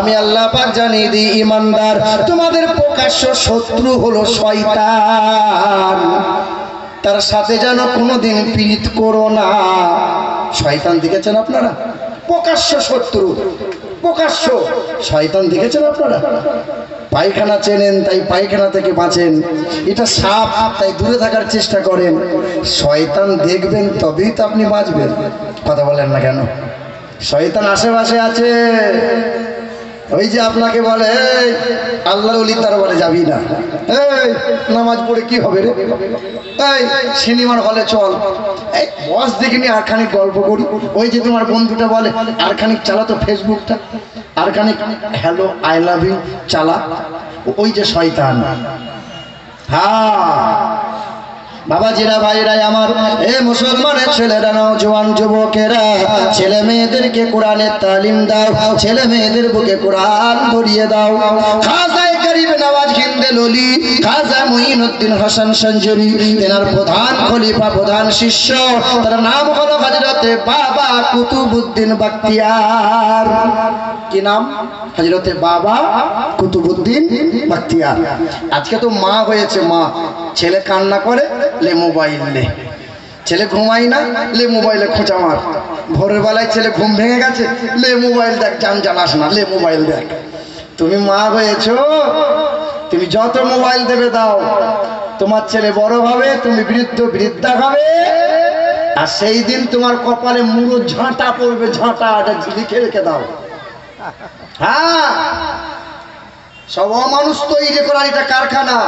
আমি আল্লাহ পাক জানিয়ে দিই ঈমানদার তোমাদের প্রকাশ্য শত্রু হলো শয়তান। তার সাথে যেন কোনোদিন পীড়িত করো না। শয়তান দেখেছেন আপনারা? প্রকাশ্য শত্রু, প্রকাশ্য শয়তান দেখেছেন আপনারা? পায়খানা চেনেন তাই পায়খানা থেকে বাঁচেন। এটা সাপ তাই দূরে থাকার চেষ্টা করেন। শয়তান দেখবেন তবেই তো আপনি বাঁচবেন। কথা বলেন না কেন? শয়তান আশেপাশে আছে। ওই যে আপনাকে বলে আল্লাহর ওলির দরবারে যাবি না, এই নামাজ পড়ে কি হবে রে, এই সিনেমার হলে চল, এই বস দেখিনি আর খানিক গল্প করি। ওই যে তোমার বন্ধুটা বলে আর খানিক চালা তো ফেসবুকটা, আর খানিক হ্যালো আই লাভ ইউ চালা। ওই যে শয়তান। হ্যাঁ বাবাজিরা, ভাইরাই আমার, এ মুসলমানের ছেলেরা, নওজোয়ান যুবকেরা, ছেলে মেয়েদেরকে কোরআনের তালিম দাও, ছেলে মেয়েদের বুকে কোরআন ধরিয়ে দাও। খাজায়ে গরিব নওয়াজ হিন্দ ললি খাজা মুঈনুদ্দিন হাসান সঞ্জুরি, তেনার প্রধান খলিফা, প্রধান শিষ্য, তার নাম হলো হযরতে বাবা কুতুবউদ্দিন বখতিয়ার। কি নাম? হযরতে বাবা কুতুবউদ্দিন বখতিয়ার। আজকে তো মা হয়েছে, মা। ছেলে কান্না করে, লে মোবাইল লে। ছেলে ঘুমাই না, লে মোবাইলে খোঁচা মার। ভোরের বেলায় ছেলে ঘুম ভেঙে গেছে, লে মোবাইল দেখ, জান জানাস না, লে মোবাইল দেখ। তুমি মা হয়েছো, তুমি যত মোবাইল দেবে দাও, তোমার ছেলে বড় হবে, তুমি বৃদ্ধা হবে, আর সেই দিন তোমার কপালে মুড়ো ঝাঁটা পড়বে, ঝাঁটা। এটা লিখে রেখে দাও। হ্যাঁ, সব অমানুষ তৈরি করার এটা কারখানা।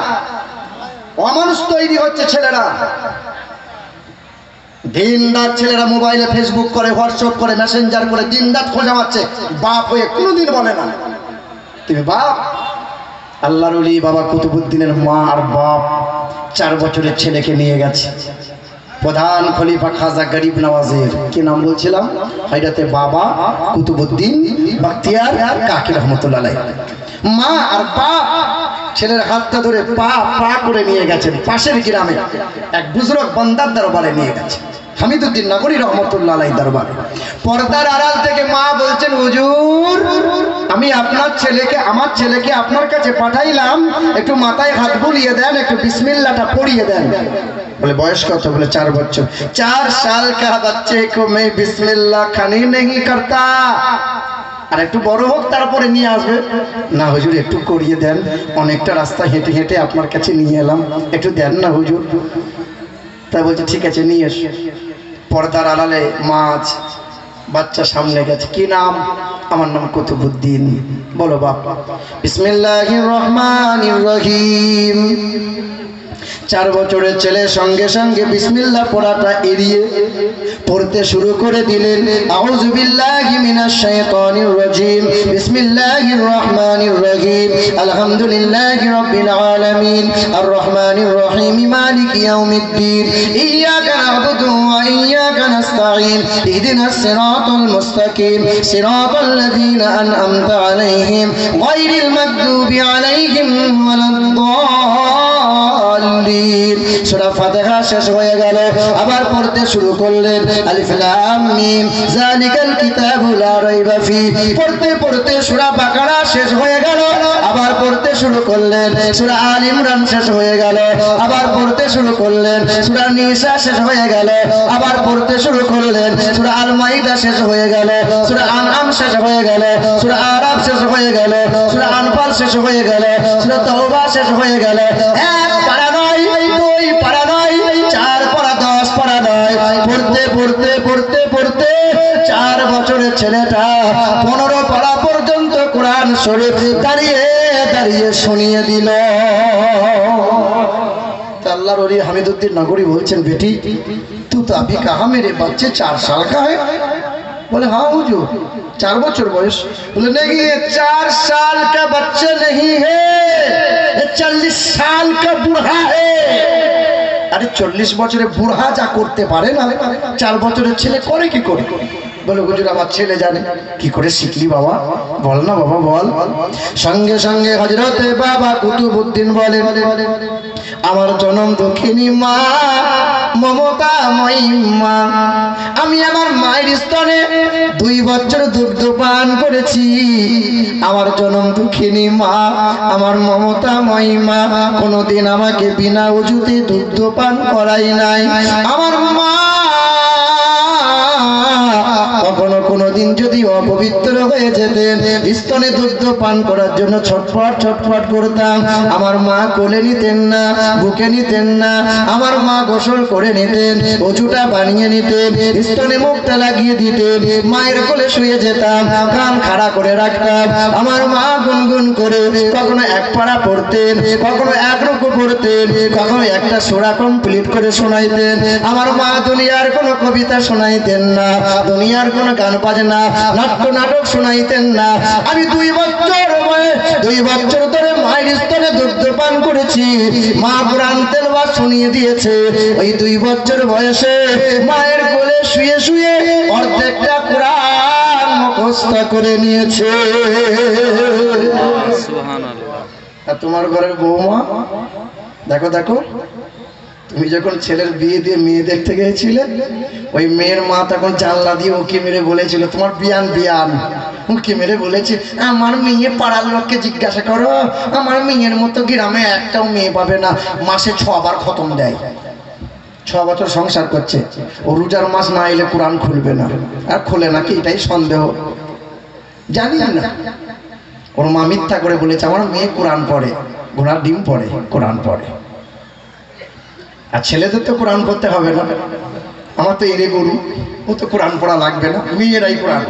অমানুষ তৈরি হচ্ছে ছেলেরা। দিন রাত ছেলেরা মোবাইলে ফেসবুক করে, হোয়াটসঅ্যাপ করে, মেসেঞ্জার করে দিন রাত খোঁজা মারছে। বাপ হয়ে কোনোদিন বলে না তুমি বাপ। আল্লাহর ওলি বাবা কুতুবউদ্দিনের মা আর বাপ 4 বছরের ছেলেকে নিয়ে গেছে প্রধান খলিফা খাজা গরিব নওয়াজের। কি নাম বলছিলাম? হযরতে বাবা কুতুবউদ্দিন বখতিয়ার কাকি রহমতুল্লাহ আলাইহি। মা আর বাপ ছেলের হাতটা ধরে পা পা করে নিয়ে গেছেন পাশের গ্রামে এক বুজুর্গ বান্দার দরবারে নিয়ে গেছে, হামিদউদ্দিন নগরী রহমতুল্লাহ আলাইহি দরবারে। পর্দার আড়াল থেকে মা বলছেন, হুজুর আমি আপনার ছেলেকে, আমার ছেলেকে আপনার কাছে পাঠাইলাম, একটু মাথায় হাত বুলিয়ে দেন, একটু বিসমিল্লাহটা পড়িয়ে দেন। বলে বয়স কত? বলে 4 বছর। 4 साल का बच्चे को मैं बिस्मिल्लाह खानी नहीं करता। আর একটু বড় হোক তারপরে নিয়ে আসবে। না হুজুর একটু করিয়ে দেন, অনেকটা রাস্তা হেঁটে হেঁটে আপনার কাছে নিয়ে এলাম, একটু দেন না হুজুর। তাই বলছে ঠিক আছে নিয়ে এসো। পর্দার আড়ালে মাছ, বাচ্চা সামনে গেছে। কি নাম? আমার নাম কুতুবউদ্দিন। বলো বাপ। বিসমিল্লাহির রহমানির রহিম। 4 বছরের ছেলে সঙ্গে সঙ্গে বিসমিল্লাহ পড়াটা এড়িয়ে পড়তে শুরু করে দিলেন। আউযু বিল্লাহি মিনাশ শাইতানির রাজিম। বিসমিল্লাহির রহমানির রহিম। আলহামদুলিল্লাহি রাব্বিল আলামিন আর রহমানির রহিম মালিকি ইয়াউমিদ্দিন। ইয়্যাকা না'বুদু ওয়া ইয়্যাকা নাস্তাঈন। ইহদিনাস সিরাতাল মুস্তাকিম। সিরাতাল লাযীনা আন'আমতা আলাইহিম গায়রিল মাগদুবি আলাইহিম ওয়ালাদ-দাল্লিন। সূরা ফাতিহা শেষ হয়ে গেল, আবার পড়তে শুরু করলেন। আলিফ লাম মিম যালিকাল কিতাবু লা রাইবা ফীহি। পড়তে পড়তে সূরা বাকারা শেষ হয়ে গেল, আবার পড়তে শুরু করলেন। সূরা আল ইমরান শেষ হয়ে গেল, আবার পড়তে শুরু করলেন। সূরা নিসা শেষ হয়ে গেল, আবার পড়তে শুরু করলেন। সূরা আল মাইদা শেষ হয়ে গেল, সূরা আনআম শেষ হয়ে গেল, সূরা আরাফ শেষ হয়ে গেল, সূরা আনফাল শেষ হয়ে গেল, সূরা তাওবা শেষ হয়ে গেল। এক পারা নয়, 2 পারা নয়, 4 পারা, 10 পারা নয়। পড়তে পড়তে পড়তে পড়তে 4 বছরের ছেলেটা 15 পারা পর্যন্ত কোরআন শরীফ দাঁড়িয়ে দাঁড়িয়ে শুনিয়ে দিল। আল্লাহর ওলি হামিদউদ্দিন নগরী বলছেন, বেটি तू तो अभी कहा मेरे बच्चे 4 साल का है? बोले हाँ हुजूर 4 বছর বয়স। बोले नहीं ये 4 साल का बच्चा नहीं है, ये 40 साल का बूढ़ा है। अरे 40 বছরের বুড়া যা করতে পারে না 4 বছরের ছেলে করে কি করে? বলে হুজুর আমার ছেলে জানে। কি করে শিখলি বাবা? বল না বাবা বল। সঙ্গে সঙ্গে হযরতে বাবা কুতুবউদ্দিন বলেন, আমার জনম দুঃখিনী মা, মমতাময়ী মা। আমি আমার মায়ের স্তনে 2 বছর দুগ্ধ পান করেছি। আমার জনম দুঃখিনী মা, আমার মমতাময়ী মা কোনোদিন আমাকে বিনা ওযুতে দুগ্ধ পান করাই নাই। আমার মা কখনো কোনোদিন যদি অপবিত্র হয়ে যেতেন, স্তনে দুগ্ধ পান করার জন্য ছটফট ছটফট করতাম, আমার মা কোলে নিতেন না, বুকে নিতেন না। আমার মা গোসল করে নিতেন, অজুটা বানিয়ে নিতেন, স্তনে মুখটা লাগিয়ে দিতেন, মায়ের কোলে শুয়ে যেতাম, কান খাড়া করে রাখতাম। আমার মা গুনগুন করে কখনো 1 পারা পড়তেন, কখনো 1 রুকু পড়তেন, কখনো একটা সূরা কমপ্লিট করে শোনাইতেন। আমার মা দুনিয়ার কোনো কবিতা শোনাইতেন না, দুনিয়ার কোনো গান বাজনা নাট্য নাটক শোনাইতেন না। আমি 2 বছর ধরে মায়ের স্তনে দুগ্ধ পান করেছি। মা কুরআন তেলাওয়াত শুনিয়ে দিয়েছে। ওই 2 বছর বয়সে মায়ের কোলে শুয়ে শুয়ে অর্ধেকটা কুরআন মুখস্থ করে নিয়েছে। সুবহানাল্লাহ। আর তোমার ঘরের বৌমা দেখো দেখো, তুমি যখন ছেলের বিয়ে দিয়ে মেয়ে দেখতে গিয়েছিলে, ওই মেয়ের মা তখন জানলা দিয়ে উকি মেরে বলেছিল, তোমার বিয়ান বিয়ান উকি মেরে বলেছে, আমার মেয়ে পাড়ার লোককে জিজ্ঞাসা করো, আমার মেয়ের মতো গ্রামে একটাও মেয়ে পাবে না, মাসে 6 বার খতম দেয়। 6 বছর সংসার করছে, ও রোজার মাস না এলে কোরআন খুলবে না। আর খোলে নাকি এটাই সন্দেহ, জানি না। ওর মা মিথ্যা করে বলেছে আমার মেয়ে কোরআন পড়ে, ঘোড়ার ডিম পড়ে, কোরআন পড়ে। আর ছেলেদের তো কোরআন পড়তে হবে না, আমার তো এরে গরু, ও তো কোরআন পড়া লাগবে না, মেয়েরাই কোরআন।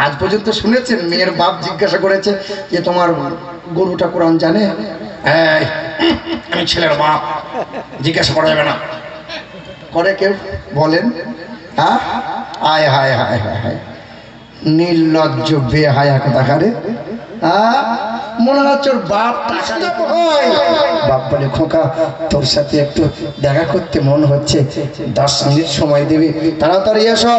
আজ পর্যন্ত শুনেছেন মেয়ের বাপ জিজ্ঞাসা করেছে যে তোমার গরুটা কোরআন জানে? আমি ছেলের বাপ, জিজ্ঞাসা করা যাবে না। করে কেউ বলেন? হ্যাঁ, আয় হায় হায় হায় হায়, নির্লজ্জ বেহায়া কোথাকারে। মনে হচ্ছে ওর বাপ বাপ বলে, খোকা তোর সাথে একটু দেখা করতে মন হচ্ছে, 10 মিনিট সময় দিবি? তাড়াতাড়ি এসো,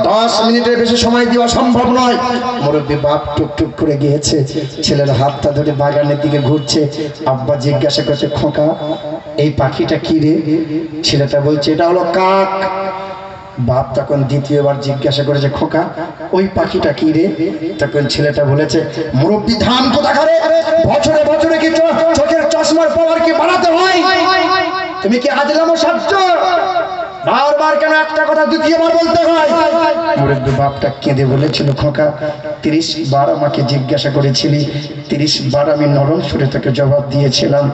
10 মিনিটের বেশি সময় দেওয়া সম্ভব নয়। মুরব্বী বাপ টুকটুক করে গিয়েছে, ছেলের হাতটা ধরে বাগানের দিকে ঘুরছে। আব্বা জিজ্ঞাসা করছে, খোকা এই পাখিটা কি রে? ছেলেটা বলছে এটা হলো কাক। বাপ তখন দ্বিতীয়বার জিজ্ঞাসা করেছে, খোকা ওই পাখিটা কি রে? তখন ছেলেটা বলেছে, মুরব্বি ধান কোথাকারে, বছরে বছরে কি চোখের চশমার পাওয়ার কি বাড়াতে হয়? তুমি কি আজলামো সাজছো? বারবার কেন একটা কথা দ্বিতীয়বার বলতে হয়? মুরব্বি বাপটা কেঁদে বলেছিল, খোকা 30 বার আমাকে জিজ্ঞাসা করেছিলি, 30 বার আমি নরম সুরে তোকে জবাব দিয়েছিলাম,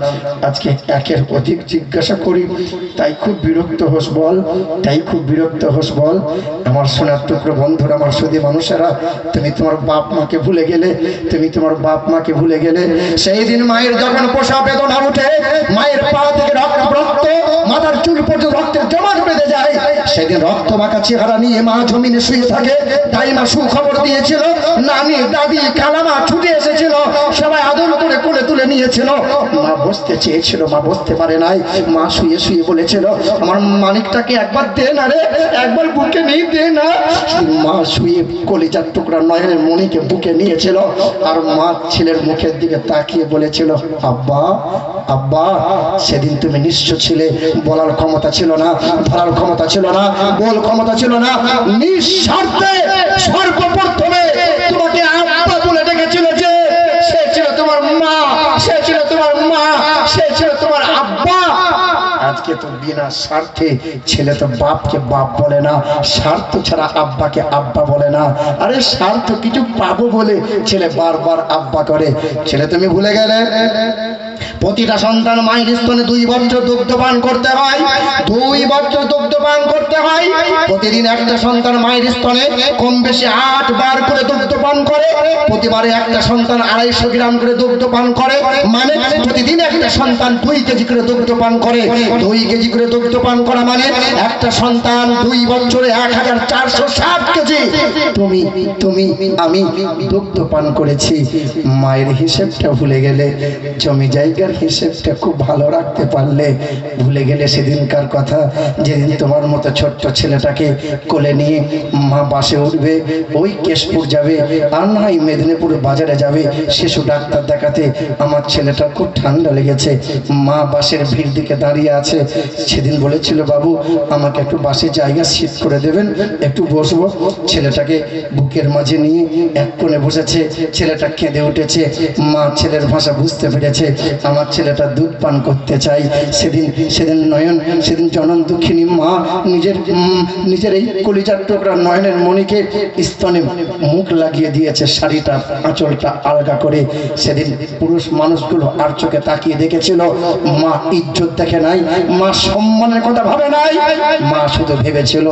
আজকে 1-এর অধিক জিজ্ঞাসা করি, তাই খুব বিরক্ত হোস বল, তাই খুব বিরক্ত হোস বল। আমার সোনার টুকরো বন্ধুরা, আমার সুধী মানুষেরা, তুমি তোমার বাপ মাকে ভুলে গেলে, তুমি তোমার বাপ মাকে ভুলে গেলে। সেই দিন মায়ের যখন প্রসব বেদনা উঠে, মায়ের পা থেকে রক্ত মাথার চুল পর্যন্ত রক্তের জমাট বেঁধে যায়, সেদিন রক্ত মাখা চেহারা নিয়ে মা জমিনে শুয়ে থাকে। তাই মা সুখবর দিয়েছিল, নানি দাদি খালামা ছুটে এসেছিল, সবাই আদর করে কোলে তুলে নিয়েছিল। মা বসতে চেয়েছিল, মা বসতে পারে নাই। মা শুয়ে শুয়ে বলেছিল, আমার মানিকটাকে একবার দে না রে, একবার বুকে নিয়ে দে না। মা শুয়ে কলিজার টুকরা নয়নের মনিকে বুকে নিয়েছিল, আর মা ছেলের মুখের দিকে তাকিয়ে বলেছিল, আব্বা আব্বা সেদিন তুমি নিঃস্ব ছিলে, বলার ক্ষমতা ছিল না, ধরার ক্ষমতা ছিল না, বল ক্ষমতা ছিল না। নিঃস্বার্থে সর্বপ্রথমে তোমাকে আব্বা বলে ডেকেছিল, যে সে ছিল তোমার মা, সে ছিল তোমার মা, সে ছিল তোমার আব্বা। আজকে তো বিনা স্বার্থে ছেলে তো বাপকে বাপ বলে না, স্বার্থ ছাড়া আব্বাকে আব্বা বলে না। আরে স্বার্থ কিছু পাবো বলে ছেলে বারবার আব্বা করে। ছেলে তুমি ভুলে গেলে প্রতিটা সন্তান মায়ের স্তনে 2 বছর দুগ্ধ পান করতে হয়, 2 বছর দুগ্ধ পান করতে হয়। প্রতিদিন একটা সন্তান মায়ের স্তনে কম বেশি 8 বার করে দুগ্ধ পান করে। প্রতিবারে একটা সন্তান 250 গ্রাম করে দুগ্ধ পান করে, মানে প্রতিদিন একটা সন্তান 2 কেজি করে দুগ্ধ পান করে। 2 কেজি করে দুগ্ধ পান করা মানে একটা সন্তান 2 বছরে 1460 কেজি তুমি তুমি আমি দুগ্ধ পান করেছি, মায়ের হিসেবটা ভুলে গেলে, জমি জায়গার হিসেবটা খুব ভালো রাখতে পারলে, ভুলে গেলে সেদিনকার কথা যেদিন তোমার মতো ছোট্ট ছেলেটাকে কোলে নিয়ে মা বাসে উঠবে, ওই কেশপুর যাবে আর নাই মেদিনীপুর বাজারে যাবে শিশু ডাক্তার দেখাতে। আমার ছেলেটা খুব ঠান্ডা লেগেছে, মা বাসের ভিড় দিকে দাঁড়িয়ে আছে। সেদিন বলেছিল, বাবু আমাকে একটু বাসে জায়গা শীত করে দেবেন, একটু বসবো। ছেলেটাকে বুকের মাঝে নিয়ে এক কোণে বসেছে, ছেলেটা কেঁদে উঠেছে। মা ছেলের ভাষা বুঝতে পেরেছে, আমার ছেলেটা দুধ পান করতে চাই। সেদিন সেদিন নয়ন, সেদিন জনন দুঃখিনী মা নিজের এই কলিজার টুকরা নয়নের মণিকে স্তনে মুখ লাগিয়ে দিয়েছে, শাড়িটা আঁচলটা আলগা করে। সেদিন পুরুষ মানুষগুলো আর চোখে তাকিয়ে দেখেছিল, মা ইজ্জত দেখে নাই, মা সম্মানের কথা ভাবে নাই, মা শুধু ভেবেছিল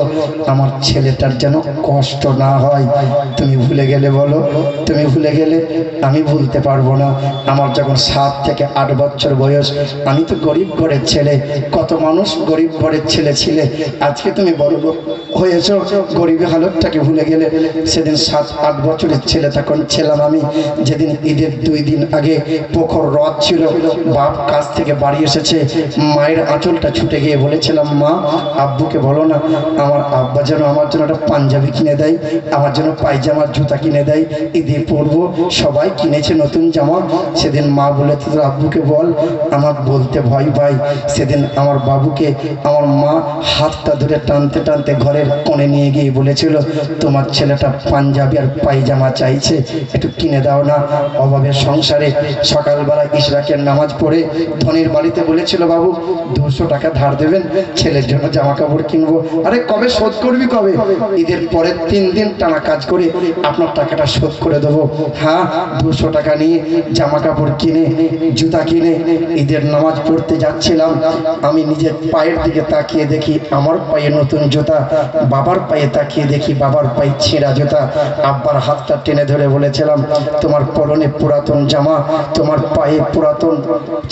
আমার ছেলেটার যেন কষ্ট না হয়। তুমি ভুলে গেলে বলো, তুমি ভুলে গেলে? আমি ভুলতে পারবো না। আমার যখন 7 থেকে 8 বছর বয়স, আমি তো গরিব ঘরের ছেলে, কত মানুষ গরিব ঘরের ছেলে ছিলে, আজকে তুমি বড় লোক হয়েছ, গরিবের হালতটাকে ভুলে গেলে। সেদিন 7-8 বছরের ছেলে তখন ছিলাম আমি। যেদিন ঈদের 2 দিন আগে পোখর রথ ছিল, বাপ কাছ থেকে বাড়ি এসেছে, মায়ের আঁচলটা ছুটে গিয়ে বলেছিলাম, মা আব্বুকে বলো না আমার আব্বা যেন আমার জন্য একটা পাঞ্জাবি কিনে দেয়, আমার জন্য পায়জামা জুতা কিনে দেয়, ঈদে পরবো, সবাই কিনেছে নতুন জামা। সেদিন মা বলে, তোর আব্বুকে বল, আমার বলতে ভয় পাই। সেদিন আমার বাবুকে আমার মা হাতটা ধরে টানতে টানতে ঘরের কোণে নিয়ে গিয়ে বলেছিল, তোমার ছেলেটা পাঞ্জাবি আর পায়জামা চাইছে, একটু কিনে দাও না। অভাবের সংসারে সকালবেলা ইশরাকের নামাজ পড়ে ধনির বাড়িতে বলেছিল, বাবু 200 টাকা ধার দেবেন, ছেলের জন্য জামা কাপড় কিনবো। আরে কবে শোধ করবি কবে? ঈদের পরে 3 দিন টানা কাজ করে আপনার টাকাটা শোধ করে দেবো। হ্যাঁ, 200 টাকা নিয়ে জামা কাপড় কিনে জুতা কিনে ঈদের নামাজ পড়তে যাচ্ছিলাম। আমি নিজের পায়ের দিকে তাকিয়ে দেখি আমার পায়ে নতুন জুতা, বাবার পায়ে তাকিয়ে দেখি বাবার পায়ে ছেঁড়া জুতা। আব্বার হাতটা টেনে ধরে বলেছিলাম, তোমার পরনে পুরাতন জামা, তোমার পায়ে পুরাতন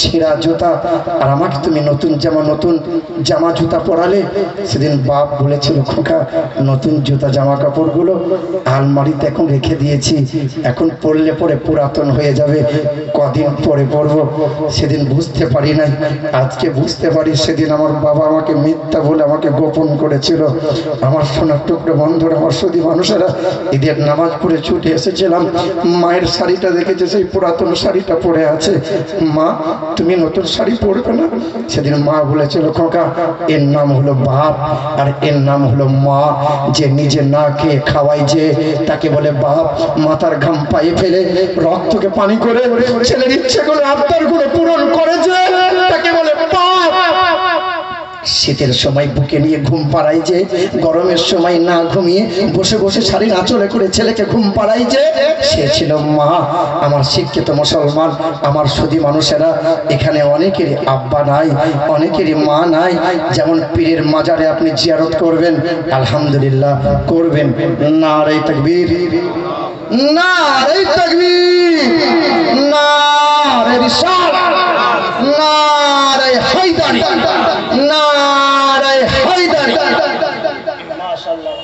ছেঁড়া জুতা, আর আমাকে তুমি নতুন জামা জুতা পরালে। সেদিন বাপ বলেছিল, খোকা নতুন জুতা জামা কাপড়গুলো আলমারিতে এখন রেখে দিয়েছি, এখন পরলে পরে পুরাতন হয়ে যাবে, কদিন পরে পরবো। সেদিন বুঝতে পারি নাই, আজকে বুঝতে পারি সেদিন আমার বাবা আমাকে মিথ্যা বলে আমাকে গোপন করেছিল। আমার সোনার টুকরো বন্ধুরা, আমার সদি মানুষেরা, ঈদের নামাজ পড়ে ছুটে এসেছিলাম, মায়ের শাড়িটা দেখেছে, সেই পুরাতন শাড়িটা পরে আছে। মা তুমি নতুন শাড়ি পরবে না? সেদিন মা বলেছিল, খোকা এর নাম হলো বাপ আর এর নাম হলো মা। যে নিজে না খেয়ে খাওয়াই যে, তাকে বলে বাপ। মাথার ঘাম পায়ে ফেলে রক্তকে পানি করে ছেলের ইচ্ছে করে আবদার গুলো পূরণ করে যে, তাকে বলে বাপ। শীতের সময় বুকে নিয়ে ঘুম পাড়াই যে, গরমের সময় না ঘুমিয়ে বসে বসে শাড়ির আঁচলে করে ছেলেকে ঘুম পাড়াই যে, সে ছিল মা। আমার শিক্ষিত মুসলমান, আমার সুধী মানুষেরা, এখানে অনেকেরই আব্বা নাই, অনেকেরই মা নাই। যেমন পীরের মাজারে আপনি জিয়ারত করবেন, আলহামদুলিল্লাহ করবেন, নারে তাকবীর, নারে তাকবীর, নারে রিসালাত, নারে হায়দারি, নারে হায়দারি। মাশাআল্লাহ।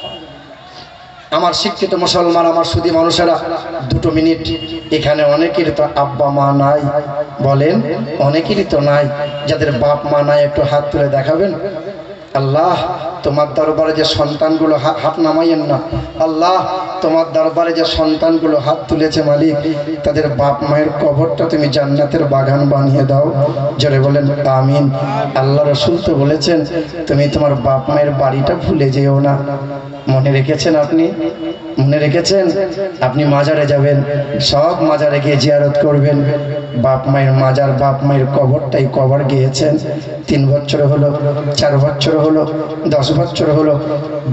আমার শিক্ষিত মুসলমান, আমার সুধী মানুষেরা, 2 মিনিট, এখানে অনেকেরই তো আব্বা মা নাই, বলেন অনেকেরই তো নাই। যাদের বাপ মা নাই একটু হাত তুলে দেখাবেন। আল্লাহ তোমার দরবারে যে সন্তানগুলো হাত নামাইয়েন না, আল্লাহ তোমার দরবারে যে সন্তানগুলো হাত তুলেছে মালিক, তাদের বাপ মায়ের কবরটা তুমি জান্নাতের বাগান বানিয়ে দাও। জোরে বলেন আমিন। আল্লাহ রাসূল তো বলেছেন, তুমি তোমার বাপ মায়ের বাড়িটা ভুলে যেও না। মনে রেখেছেন আপনি? মনে রেখেছেন? আপনি মাজারে যাবেন, সব মাজারে গিয়ে জিয়ারত করবেন, বাপ মায়ের মাজার, বাপ মায়ের কবরটাই কবর গিয়েছেন। 3 বছর হলো, 4 বছর হলো, 10 বছর হলো,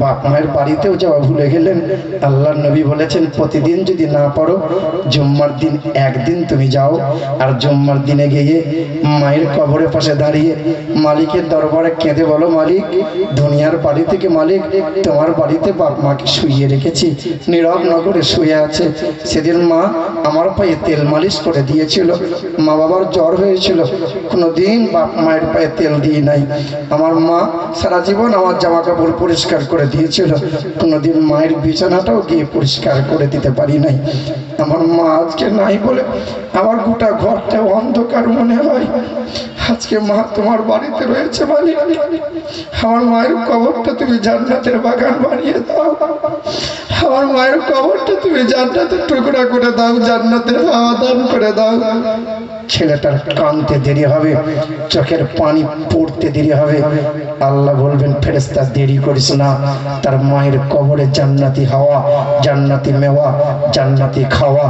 বাপ মায়ের বাড়িতেও যাওয়া ভুলে গেলেন। আল্লাহর নবী বলেছেন, প্রতিদিন যদি না পারো, জুম্মার দিন একদিন তুমি যাও, আর জুম্মার দিনে গিয়ে মায়ের কবরের পাশে দাঁড়িয়ে মালিকের দরবারে কেঁদে বলো, মালিক দুনিয়ার বাড়ি থেকে মালিক তোমার বাড়ি বাড়িতে বাপ মাকে শুইয়ে রেখেছি, নীরব নগরে শুয়ে আছে। সেদিন মা আমার পায়ে তেল মালিশ করে দিয়েছিল। মা বাবার জ্বর হয়েছিল, কোনোদিন বাপ মায়ের পায়ে তেল দিয়ে নাই। আমার মা সারা জীবন আমার জামা কাপড় পরিষ্কার করে দিয়েছিল, কোনোদিন মায়ের বিছানাটাও গিয়ে পরিষ্কার করে দিতে পারি নাই। আমার মা আজকে নাই বলে আমার গোটা ঘরটা অন্ধকার মনে হয়। আজকে মা তোমার বাড়িতে রয়েছে মানে আমার মায়ের কবরটা তুমি জান্নাতের বাগান বানিয়ে দাও। আমার মায়ের কবরটা তুমি জান্নাতের টুকরা করে দাও, জান্নাতের হাওয়া দান করে দাও। ছেলেটার কানতে দেরি হবে, চোখের পানি পড়তে দেরি হবে। আল্লাহ বলবেন ফেরেশতা দেরি করিস না, তার মায়ের কবরে জান্নাতি হাওয়া, জান্নাতি মেওয়া, জান্নাতি খাওয়া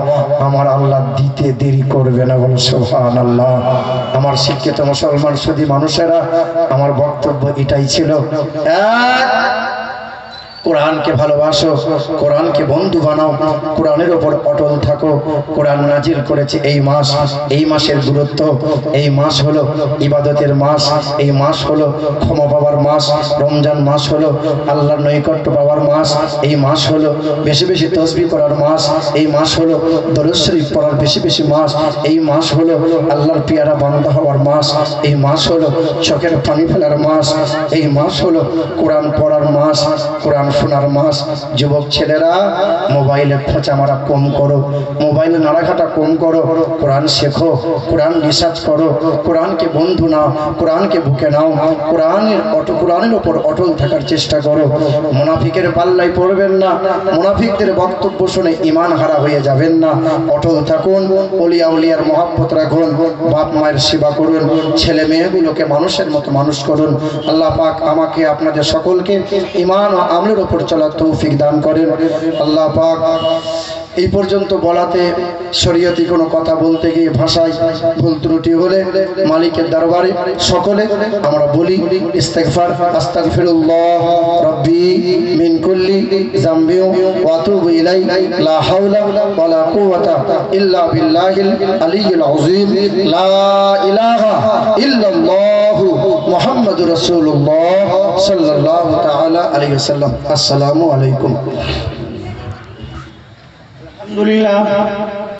আমার আল্লাহ দিতে দেরি করবে না। বলো সুবহানাল্লাহ। আমার শিক্ষিত মুসলমান সুধী মানুষেরা, আমার বক্তব্য এটাই ছিল, এক, কোরআনকে ভালোবাসো, কোরআনকে বন্ধু বানাও, কোরআনের ওপর অটল থাকো। কোরআন নাজিল করেছে এই মাস, এই মাসের গুরুত্ব, এই মাস হলো ইবাদতের মাস, এই মাস হলো ক্ষমা পাওয়ার মাস, রমজান মাস হলো আল্লাহর নৈকট্য পাওয়ার মাস, এই মাস হলো বেশি বেশি তাসবিহ করার মাস, এই মাস হলো দরুদ শরীফ পড়ার বেশি বেশি মাস, এই মাস হলো আল্লাহর পিয়ারা বান্দা হওয়ার মাস, এই মাস হলো চোখের পানি ফেলার মাস, এই মাস হলো কোরআন পড়ার মাস, কোরআন শোনার মাস। যুবক ছেলেরা, মোবাইলে খোঁচা মারা কম করো, মোবাইলে নাড়াঘাটা কম করো, কোরআন শেখো, কোরআন রিসার্চ করো, কোরআনকে বন্ধু নাও, কোরআনকে বুকে নাও, কোরআনের ওপর অটল থাকার চেষ্টা করো। মুনাফিকের পাল্লায় পড়বেন না, মুনাফিকদের বক্তব্য শুনে ঈমান হারা হয়ে যাবেন না। অটল থাকুন, ওলিয়া উলিয়ার মহব্বত রাখুন, বাপ মায়ের সেবা করুন, ছেলে মেয়েগুলোকে মানুষের মতো মানুষ করুন। আল্লাহ পাক আমাকে আপনাদের সকলকে ঈমান ও আমলের উপর চলার তৌফিক দান করেন। আল্লাহ পাক এই পর্যন্ত বলাতে শরীয়তি কোনো কথা বলতে গিয়ে ভাষায় ভুল ত্রুটি হলে মালিকের দরবারে সকলে আমরা বলি ইস্তিগফার, আস্তাগফিরুল্লাহ রাব্বি মিন কুল্লি যামবি ওয়া আতুবু ইলাইহি, লা হাওলা ওয়া লা কুওয়াতা ইল্লা বিল্লাহিল আলিয়্যিল আযীম, লা ইলাহা ইল্লাল্লাহু মুহাম্মাদুর রাসূলুল্লাহ সাল্লাল্লাহু তাআলা আলাইহি ওয়াসাল্লাম। আসসালামু আলাইকুম। আলহামদুলিল্লাহ।